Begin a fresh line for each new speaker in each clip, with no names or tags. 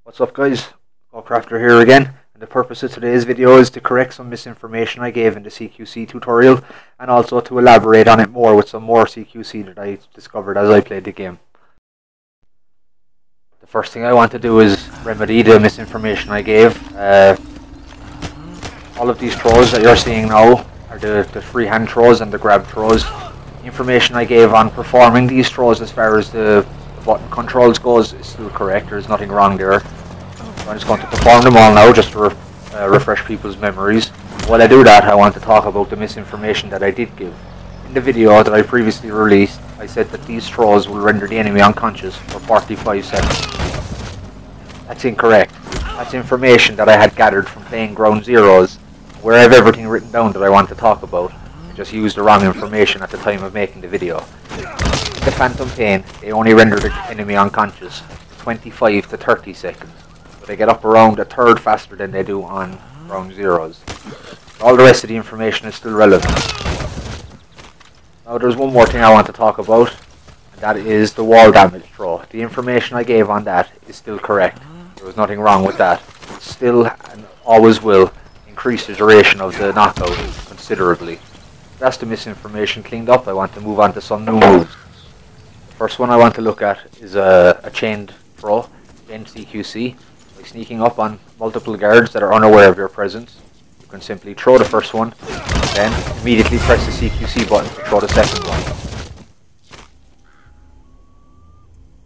What's up guys, Crafter here again, and the purpose of today's video is to correct some misinformation I gave in the CqC tutorial, and also to elaborate on it more with some more CqC that I discovered as I played the game. The first thing I want to do is remedy the misinformation I gave. All of these throws that you're seeing now are the freehand throws and the grab throws. The information I gave on performing these throws as far as the button controls goes is still correct. There's nothing wrong there. So I'm just going to perform them all now just to refresh people's memories. While I do that, I want to talk about the misinformation that I did give. In the video that I previously released, I said that these throws will render the enemy unconscious for 45 seconds. That's incorrect. That's information that I had gathered from playing Ground Zeroes, where I have everything written down that I want to talk about. I just used the wrong information at the time of making the video. In the Phantom Pain, they only render the enemy unconscious for 25 to 30 seconds. So they get up around a third faster than they do on Ground Zeroes. All the rest of the information is still relevant. Now there's one more thing I want to talk about, and that is the wall damage throw. The information I gave on that is still correct. There was nothing wrong with that. It still and always will increase the duration of the knockout considerably. That's the misinformation cleaned up. I want to move on to some new moves. The first one I want to look at is a chained throw, chained CqC. By sneaking up on multiple guards that are unaware of your presence, you can simply throw the first one, then immediately press the CqC button to throw the second one.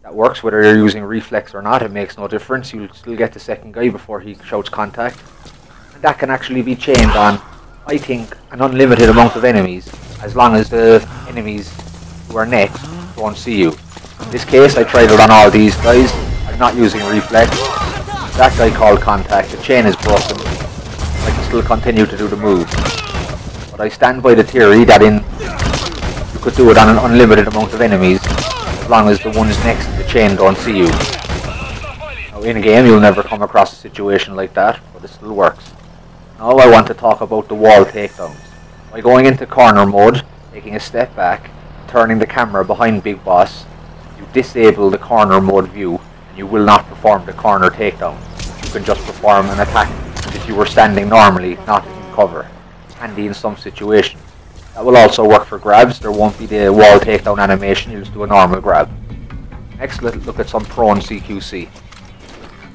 That works whether you're using reflex or not, it makes no difference. You'll still get the second guy before he shouts contact. And that can actually be chained on, I think, an unlimited amount of enemies, as long as the enemies who are next don't see you. In this case, I tried it on all these guys. I'm not using reflex. That guy called contact. The chain is broken. I can still continue to do the move. But I stand by the theory that you could do it on an unlimited amount of enemies, as long as the ones next to the chain don't see you. Now, in a game, you'll never come across a situation like that, but it still works. Now I want to talk about the wall takedowns. By going into corner mode, taking a step back, turning the camera behind Big Boss, you disable the corner mode view, and you will not perform the corner takedown. You can just perform an attack as if you were standing normally, not in cover. It's handy in some situations. That will also work for grabs. There won't be the wall takedown animation, you'll just do a normal grab. Next, let's look at some prone CqC.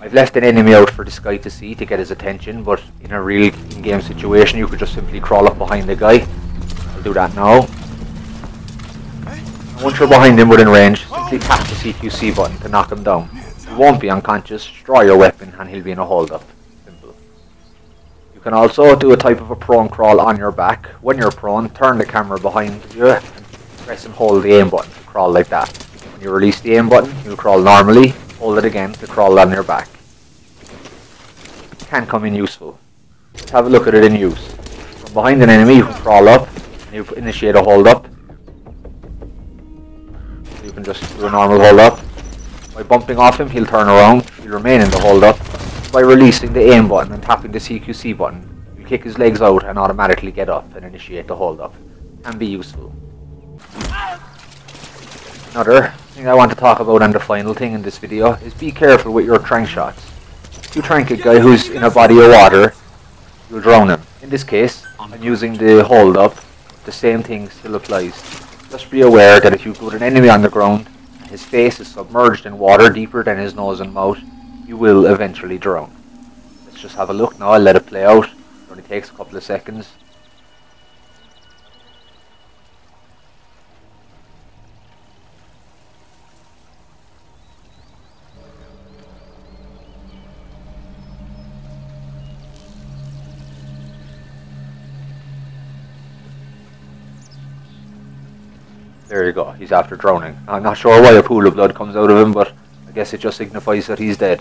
I've left an enemy out for this guy to see to get his attention, but in a real in-game situation you could just simply crawl up behind the guy. I'll do that now. And once you're behind him within range, simply tap the CqC button to knock him down. He won't be unconscious, draw your weapon and he'll be in a hold up. Simple. You can also do a type of a prone crawl on your back. When you're prone, turn the camera behind you and press and hold the aim button to crawl like that. When you release the aim button, you'll crawl normally. Hold it again to crawl on your back. It can come in useful. Let's have a look at it in use. From behind an enemy you can crawl up and you initiate a hold up. You can just do a normal hold up. By bumping off him he'll turn around, he'll remain in the hold up. By releasing the aim button and tapping the CqC button, you'll kick his legs out and automatically get up and initiate the hold up. Can be useful. Another thing I want to talk about, and the final thing in this video, is be careful with your trank shots. If you trank a guy who's in a body of water, you'll drown him. In this case, I'm using the hold up, the same thing still applies. Just be aware that if you put an enemy on the ground, and his face is submerged in water deeper than his nose and mouth, you will eventually drown. Let's just have a look now, I'll let it play out. It only takes a couple of seconds. There you go, he's after drowning. I'm not sure why a pool of blood comes out of him, but I guess it just signifies that he's dead.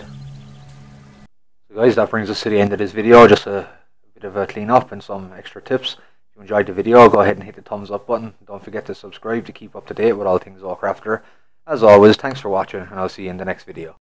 So guys, that brings us to the end of this video. Just a bit of a clean up and some extra tips. If you enjoyed the video, go ahead and hit the thumbs up button. Don't forget to subscribe to keep up to date with all things Crafter. As always, thanks for watching, and I'll see you in the next video.